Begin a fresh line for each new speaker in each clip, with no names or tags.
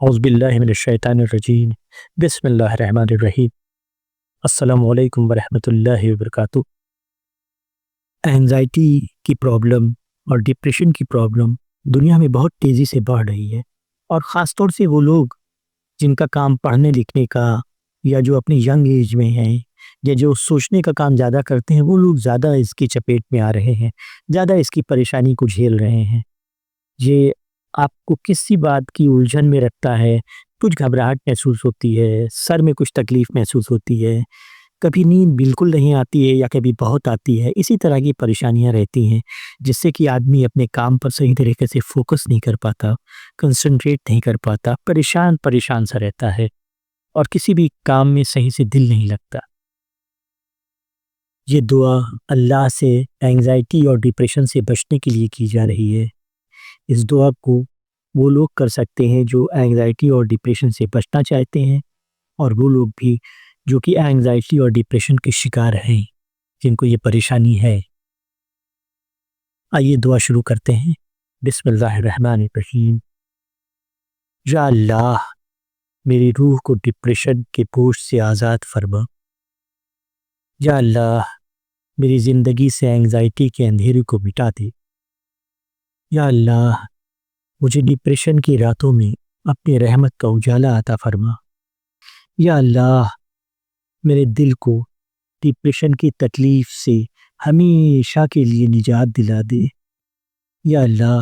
اعوذ باللہ من الشیطان الرجیم، بسم اللہ الرحمن الرحیم۔ السلام علیکم ورحمۃ اللہ وبرکاتہ۔ اینزائٹی کی پرابلم اور ڈپریشن کی پرابلم دنیا میں بہت تیزی سے بڑھ رہی ہے، اور خاص طور سے وہ لوگ جن کا کام پڑھنے لکھنے کا یا جو اپنی ینگ ایج میں ہیں یا جو سوچنے کا کام زیادہ کرتے ہیں، وہ لوگ زیادہ اس کی چپیٹ میں آ رہے ہیں، زیادہ اس کی پریشانی کو جھیل رہے ہیں۔ یہ آپ کو کسی بات کی الجھن میں رکھتا ہے، کچھ گھبراہٹ محسوس ہوتی ہے، سر میں کچھ تکلیف محسوس ہوتی ہے، کبھی نیند بالکل نہیں آتی ہے یا کبھی بہت آتی ہے۔ اسی طرح کی پریشانیاں رہتی ہیں جس سے کہ آدمی اپنے کام پر صحیح طریقے سے فوکس نہیں کر پاتا، کنسنٹریٹ نہیں کر پاتا، پریشان سا رہتا ہے اور کسی بھی کام میں صحیح سے دل نہیں لگتا۔ یہ دعا اللہ سے اینگزائٹی اور ڈپریشن سے بچنے کے لیے کی جا رہی ہے۔ اس دعا کو وہ لوگ کر سکتے ہیں جو اینگزائٹی اور ڈپریشن سے بچنا چاہتے ہیں، اور وہ لوگ بھی جو کہ اینگزائٹی اور ڈپریشن کے شکار ہیں، جن کو یہ پریشانی ہے۔ آئیے دعا شروع کرتے ہیں۔ بسم اللہ الرحمن الرحیم۔ یا اللہ، میری روح کو ڈپریشن کے بوجھ سے آزاد فرما۔ یا اللہ، میری زندگی سے اینگزائٹی کے اندھیرے کو مٹا دے۔ یا اللہ، مجھے ڈپریشن کی راتوں میں اپنی رحمت کا اجالا عطا فرما۔ یا اللہ، میرے دل کو ڈپریشن کی تکلیف سے ہمیشہ کے لیے نجات دلا دے۔ یا اللہ،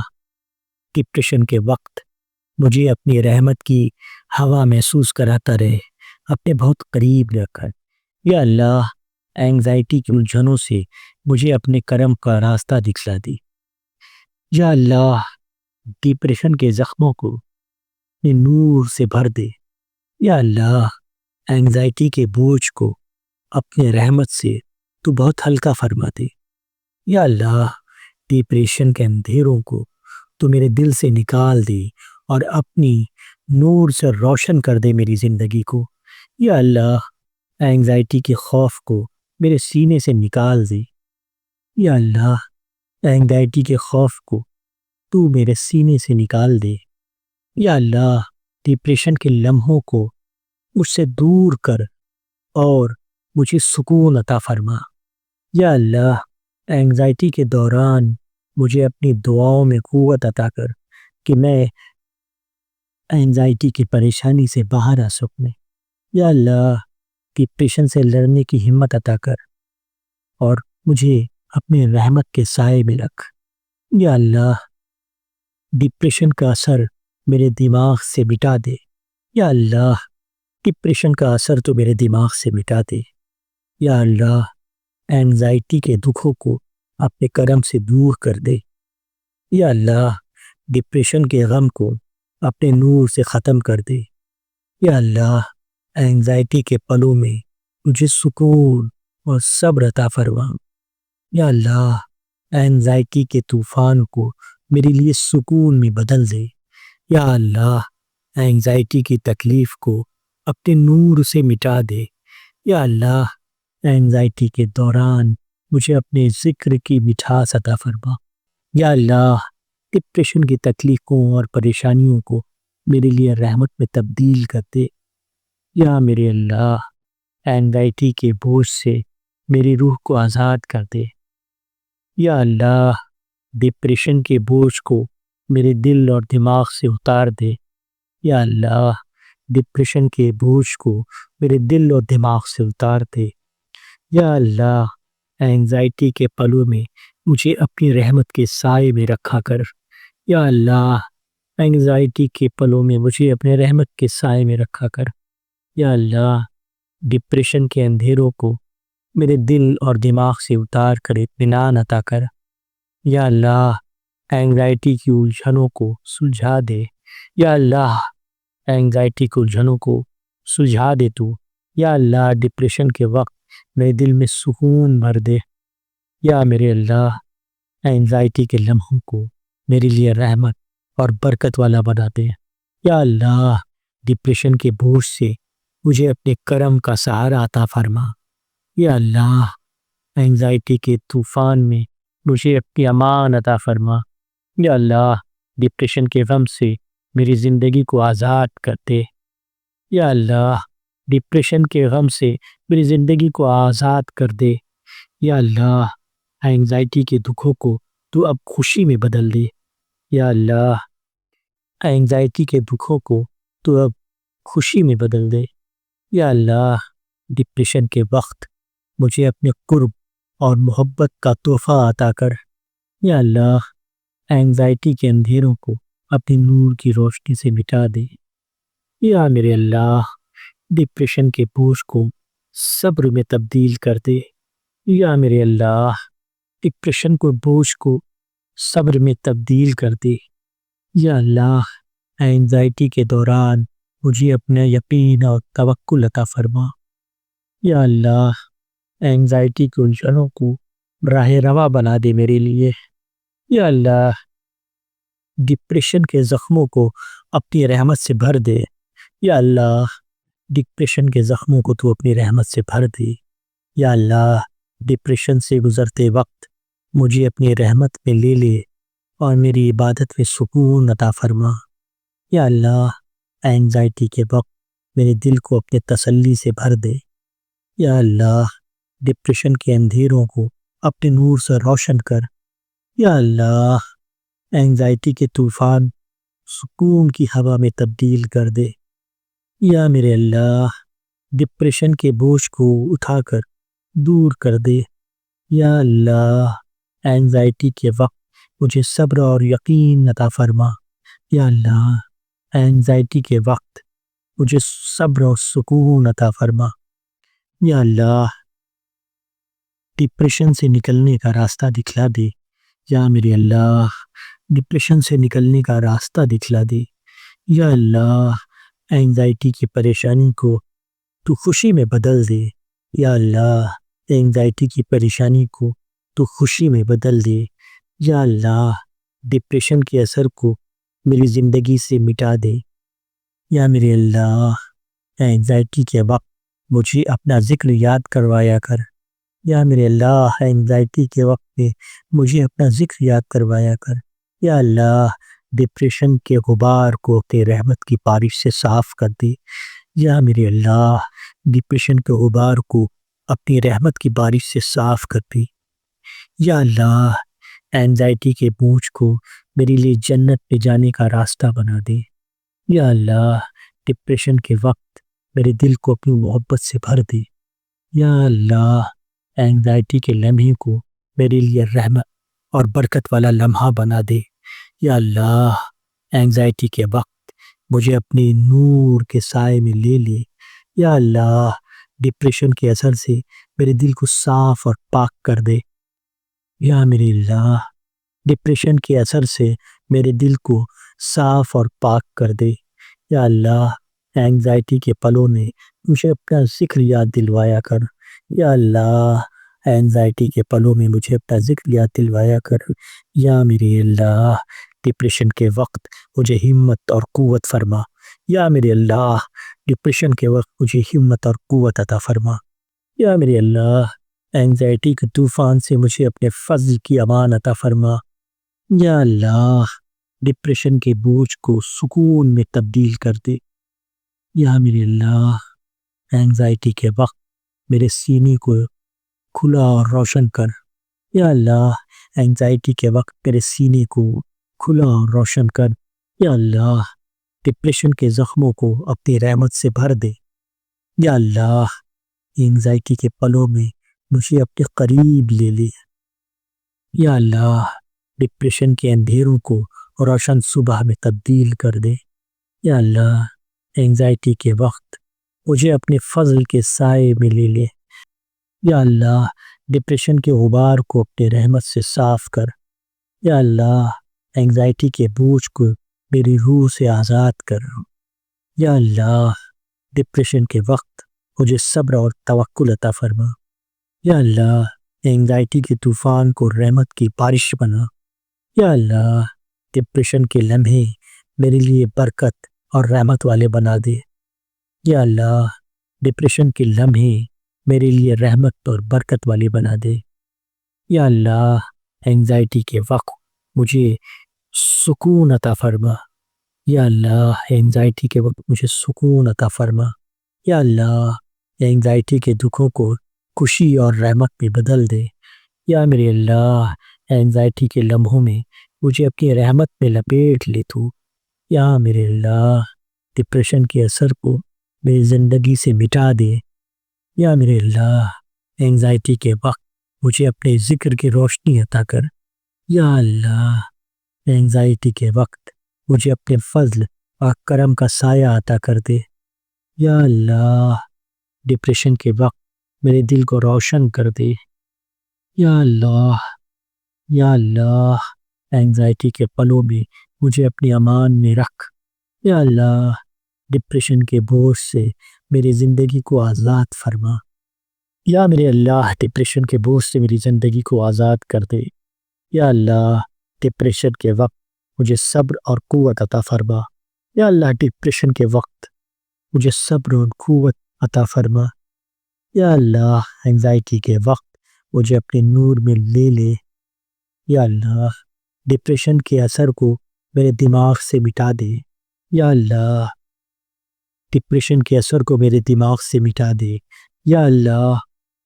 ڈپریشن کے وقت مجھے اپنی رحمت کی ہوا محسوس کراتا رہے، اپنے بہت قریب رکھ کر۔ یا اللہ، اینگزائٹی کی الجھنوں سے مجھے اپنے کرم کا راستہ دکھلا دے۔ یا اللہ، ڈپریشن کے زخموں کو اپنے نور سے بھر دے۔ یا اللہ، اینگزائٹی کے بوجھ کو اپنے رحمت سے تو بہت ہلکا فرما دے۔ یا اللہ، ڈپریشن کے اندھیروں کو تو میرے دل سے نکال دے اور اپنی نور سے روشن کر دے میری زندگی کو۔ یا اللہ، اینگزائٹی کے خوف کو میرے سینے سے نکال دے۔ یا اللہ، اینگزائٹی کے خوف کو تو میرے سینے سے نکال دے۔ یا اللہ، ڈپریشن کے لمحوں کو مجھ سے دور کر اور مجھے سکون عطا فرما۔ یا اللہ، اینگزائٹی کے دوران مجھے اپنی دعاؤں میں قوت عطا کر کہ میں اینگزائٹی کی پریشانی سے باہر آ سکوں۔ یا اللہ، ڈپریشن سے لڑنے کی ہمت عطا کر اور مجھے اپنے رحمت کے سائے میں رکھ۔ یا اللہ، ڈپریشن کا اثر میرے دماغ سے مٹا دے۔ یا اللہ، ڈپریشن کا اثر تو میرے دماغ سے مٹا دے۔ یا اللہ، اینگزائٹی کے دکھوں کو اپنے کرم سے دور کر دے۔ یا اللہ، ڈپریشن کے غم کو اپنے نور سے ختم کر دے۔ یا اللہ، اینگزائٹی کے پلوں میں مجھے سکون اور صبر عطا فرما۔ یا اللہ، اینگزائٹی کے طوفان کو میرے لیے سکون میں بدل دے۔ یا اللہ، اینگزائٹی کی تکلیف کو اپنے نور سے مٹا دے۔ یا اللہ، اینگزائٹی کے دوران مجھے اپنے ذکر کی مٹھاس عطا فرما۔ یا اللہ، ڈپریشن کی تکلیفوں اور پریشانیوں کو میرے لیے رحمت میں تبدیل کر دے۔ یا میرے اللہ، اینگزائٹی کے بوجھ سے میری روح کو آزاد کر دے۔ یا اللہ، ڈپریشن کے بوجھ کو میرے دل اور دماغ سے اتار دے۔ یا اللہ، ڈپریشن کے بوجھ کو میرے دل اور دماغ سے اتار دے۔ یا اللہ، اینگزائٹی کے پلوں میں مجھے اپنی رحمت کے سائے میں رکھا کر۔ یا اللہ، اینگزائٹی کے پلوں میں مجھے اپنے رحمت کے سائے میں رکھا کر۔ یا اللہ، ڈپریشن کے اندھیروں کو میرے دل اور دماغ سے اتار کر اطمینان عطا کر۔ یا اللہ، اینگزائٹی کی الجھنوں کو سلجھا دے۔ یا اللہ، اینگزائٹی کی الجھنوں کو سلجھا دے تو۔ یا اللہ، ڈپریشن کے وقت میرے دل میں سکون بھر دے۔ یا میرے اللہ، اینگزائٹی کے لمحوں کو میرے لیے رحمت اور برکت والا بنا دے۔ یا اللہ، ڈپریشن کے بوجھ سے مجھے اپنے کرم کا سہارا عطا فرما۔ یا اللہ، اینگزائٹی کے طوفان میں مجھے اپنی امان عطا فرما۔ یا اللہ، ڈپریشن کے غم سے میری زندگی کو آزاد کر دے۔ یا اللہ ڈپریشن کے غم سے میری زندگی کو آزاد کر دے۔ یا اللہ اینگزائٹی کے دکھوں کو تو اب خوشی میں بدل دے۔ یا اللہ اینگزائٹی کے دکھوں کو تو اب خوشی میں بدل دے۔ یا اللہ ڈپریشن کے وقت مجھے اپنے قرب اور محبت کا تحفہ عطا کر۔ یا اللہ اینگزائٹی کے اندھیروں کو اپنی نور کی روشنی سے مٹا دے۔ یا میرے اللہ ڈپریشن کے بوجھ کو صبر میں تبدیل کر دے۔ یا میرے اللہ ڈپریشن کو بوجھ کو صبر میں تبدیل کر دے۔ یا اللہ اینگزائٹی کے دوران مجھے اپنا یقین اور توکل عطا فرما۔ یا اللہ اینگزائٹی کے الجھنوں کو راہ رواں بنا دے میرے لیے۔ یا اللہ ڈپریشن کے زخموں کو اپنی رحمت سے بھر دے۔ یا اللہ ڈپریشن کے زخموں کو تو اپنی رحمت سے بھر دے۔ یا اللہ ڈپریشن سے گزرتے وقت مجھے اپنی رحمت میں لے لے اور میری عبادت میں سکون عطا فرما۔ یا اللہ اینگزائٹی کے وقت میرے دل کو اپنے تسلی سے بھر دے۔ یا اللہ ڈپریشن کے اندھیروں کو اپنے نور سے روشن کر۔ یا اللہ اینگزائٹی کے طوفان سکون کی ہوا میں تبدیل کر دے۔ یا میرے اللہ ڈپریشن کے بوجھ کو اٹھا کر دور کر دے۔ یا اللہ اینگزائٹی کے وقت مجھے صبر اور یقین عطا فرما۔ یا اللہ اینگزائٹی کے وقت مجھے صبر اور سکون عطا فرما۔ یا اللہ ڈپریشن سے نکلنے کا راستہ دکھلا دے۔ یا میرے اللہ ڈپریشن سے نکلنے کا راستہ دکھلا دے۔ یا اللہ اینگزائٹی کی پریشانی کو تو خوشی میں بدل دے۔ یا اللہ اینگزائٹی کی پریشانی کو تو خوشی میں بدل دے۔ یا اللہ ڈپریشن کے اثر کو میری زندگی سے مٹا دے۔ یا میرے اللہ اینگزائٹی کے وقت مجھے اپنا ذکر یاد کروایا کر۔ یا میرے اللہ اینگزائٹی کے وقت میں مجھے اپنا ذکر یاد کروایا کر۔ یا اللہ ڈپریشن کے غبار کو اپنے رحمت کی بارش سے صاف کر دے۔ یا میرے اللہ ڈپریشن کے غبار کو اپنی رحمت کی بارش سے صاف کر دے۔ یا اللہ اینگزائٹی کے بوجھ کو میرے لیے جنت میں جانے کا راستہ بنا دے۔ یا اللہ ڈپریشن کے وقت میرے دل کو اپنی محبت سے بھر دے۔ یا اللہ اینگزائٹی کے لمحے کو میرے لیے رحمت اور برکت والا لمحہ بنا دے۔ یا اللہ اینگزائٹی کے وقت مجھے اپنے نور کے سائے میں لے لے۔ یا اللہ ڈپریشن کے اثر سے میرے دل کو صاف اور پاک کر دے۔ یا میرے اللہ ڈپریشن کے اثر سے میرے دل کو صاف اور پاک کر دے۔ یا اللہ اینگزائٹی کے پلوں میں مجھے اپنا ذکر یاد دلوایا کر۔ یا اللہ اینگزائٹی کے پلوں میں مجھے اپنا ذکر یاد دلوایا کر۔ یا میرے اللہ ڈپریشن کے وقت مجھے ہمت اور قوت فرما۔ یا میرے اللہ ڈپریشن کے وقت مجھے ہمت اور قوت عطا فرما۔ یا میرے اللہ اینگزائٹی کے طوفان سے مجھے اپنے فضل کی امان عطا فرما۔ یا اللہ ڈپریشن کے بوجھ کو سکون میں تبدیل کر دے۔ یا میرے اللہ اینگزائٹی کے وقت میرے سینے کو کھلا اور روشن کر۔ یا اللہ اینگزائٹی کے وقت میرے سینے کو کھلا اور روشن کر۔ یا اللہ ڈپریشن کے زخموں کو اپنی رحمت سے بھر دے۔ یا اللہ اینگزائٹی کے پلوں میں مجھے اپنے قریب لے لے۔ یا اللہ ڈپریشن کے اندھیروں کو روشن صبح میں تبدیل کر دے۔ یا اللہ اینگزائٹی کے وقت مجھے اپنے فضل کے سائے میں لے لے۔ یا اللہ ڈپریشن کے غبار کو اپنے رحمت سے صاف کر۔ یا اللہ اینگزائٹی کے بوجھ کو میری روح سے آزاد کر۔ یا اللہ ڈپریشن کے وقت مجھے صبر اور توکل عطا فرما۔ یا اللہ اینگزائٹی کے طوفان کو رحمت کی بارش بنا۔ یا اللہ ڈپریشن کے لمحے میرے لیے برکت اور رحمت والے بنا دے۔ یا اللہ ڈپریشن کے لمحے میرے لیے رحمت اور برکت والے بنا دے۔ یا اللہ اینگزائٹی کے وقت مجھے سکون عطا فرما۔ یا اللہ اینگزائٹی کے وقت مجھے سکون عطا فرما۔ یا اللہ اینگزائٹی کے دکھوں کو خوشی اور رحمت میں بدل دے۔ یا میرے اللہ اینگزائٹی کے لمحوں میں مجھے اپنی رحمت میں لپیٹ لے تو۔ یا میرے اللہ ڈپریشن کے اثر کو میری زندگی سے مٹا دے۔ یا میرے اللہ اینگزائٹی کے وقت مجھے اپنے ذکر کی روشنی عطا کر۔ یا اللہ اینگزائٹی کے وقت مجھے اپنے فضل اور کرم کا سایہ عطا کر دے۔ یا اللہ ڈپریشن کے وقت میرے دل کو روشن کر دے۔ یا اللہ یا اللہ اینگزائٹی کے پلوں میں مجھے اپنی امان میں رکھ۔ یا اللہ ڈپریشن کے بوجھ سے میری زندگی کو آزاد فرما۔ یا میرے اللہ ڈپریشن کے بوجھ سے میری زندگی کو آزاد کر دے۔ یا اللہ ڈپریشن کے وقت مجھے صبر اور قوت عطا فرما۔ یا اللہ ڈپریشن کے وقت مجھے صبر اور قوت عطا فرما۔ یا اللہ اینگزائٹی کے وقت مجھے اپنے نور میں لے لے۔ یا اللہ ڈپریشن کے اثر کو میرے دماغ سے مٹا دے۔ یا اللہ ڈپریشن کے اثر کو میرے دماغ سے مٹا دے۔ یا اللہ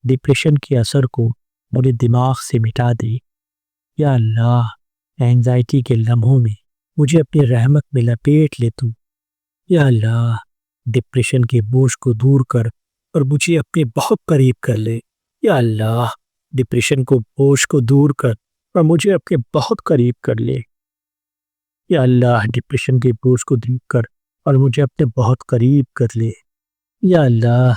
ڈپریشن کے اثر کو میرے دماغ سے مٹا دے۔ یا اللہ اینگزائٹی کے لمحوں میں مجھے اپنی رحمت میں لپیٹ لے تو۔ یا اللہ ڈپریشن کے بوجھ کو دور کر اور مجھے اپنے بہت قریب کر لے۔ یا اللہ ڈپریشن کو بوجھ کو دور کر اور مجھے اپنے بہت قریب کر لے۔ یا اللہ ڈپریشن کے بوجھ کو دور کر اور مجھے اپنے بہت قریب کر لے۔ یا اللہ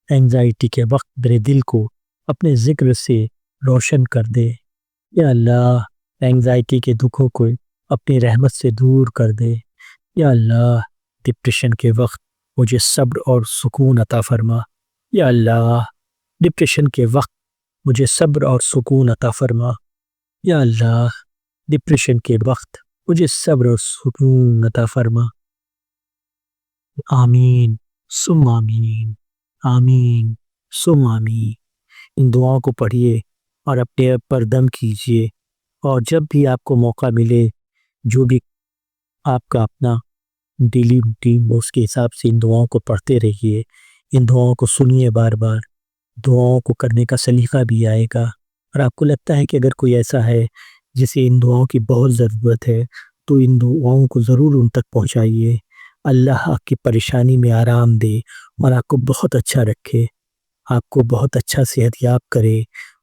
اینگزائٹی کے وقت میرے دل کو اپنے ذکر سے روشن کر دے۔ یا اللہ اینگزائٹی کے دکھوں کو اپنی رحمت سے دور کر دے۔ یا اللہ ڈپریشن کے وقت مجھے صبر اور سکون عطا فرما۔ یا اللہ ڈپریشن کے وقت مجھے صبر اور سکون عطا فرما۔ یا اللہ ڈپریشن کے وقت مجھے صبر اور سکون عطا فرما۔ آمین ثم آمین آمین ثم آمین۔ ان دعاؤں کو پڑھیے اور اپنے آپ پر دم کیجیے، اور جب بھی آپ کو موقع ملے جو بھی آپ کا اپنا ڈیلی روٹین اس کے حساب سے ان دعاؤں کو پڑھتے رہیے۔ ان دعاؤں کو سنیے بار بار، دعاؤں کو کرنے کا سلیقہ بھی آئے گا، اور آپ کو لگتا ہے کہ اگر کوئی ایسا ہے جسے ان دعاؤں کی بہت ضرورت ہے تو ان دعاؤں کو ضرور ان تک پہنچائیے۔ اللہ آپ کی پریشانی میں آرام دے اور آپ کو بہت اچھا رکھے، آپ کو بہت اچھا صحت یاب کرے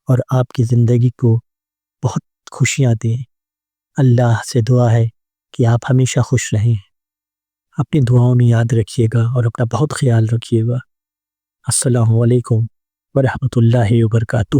اور آپ کی زندگی کو بہت خوشیاں دے۔ اللہ سے دعا ہے کہ آپ ہمیشہ خوش رہیں۔ اپنی دعاؤں میں یاد رکھیے گا اور اپنا بہت خیال رکھیے گا۔ السلام علیکم ورحمۃ اللہ وبرکاتہ۔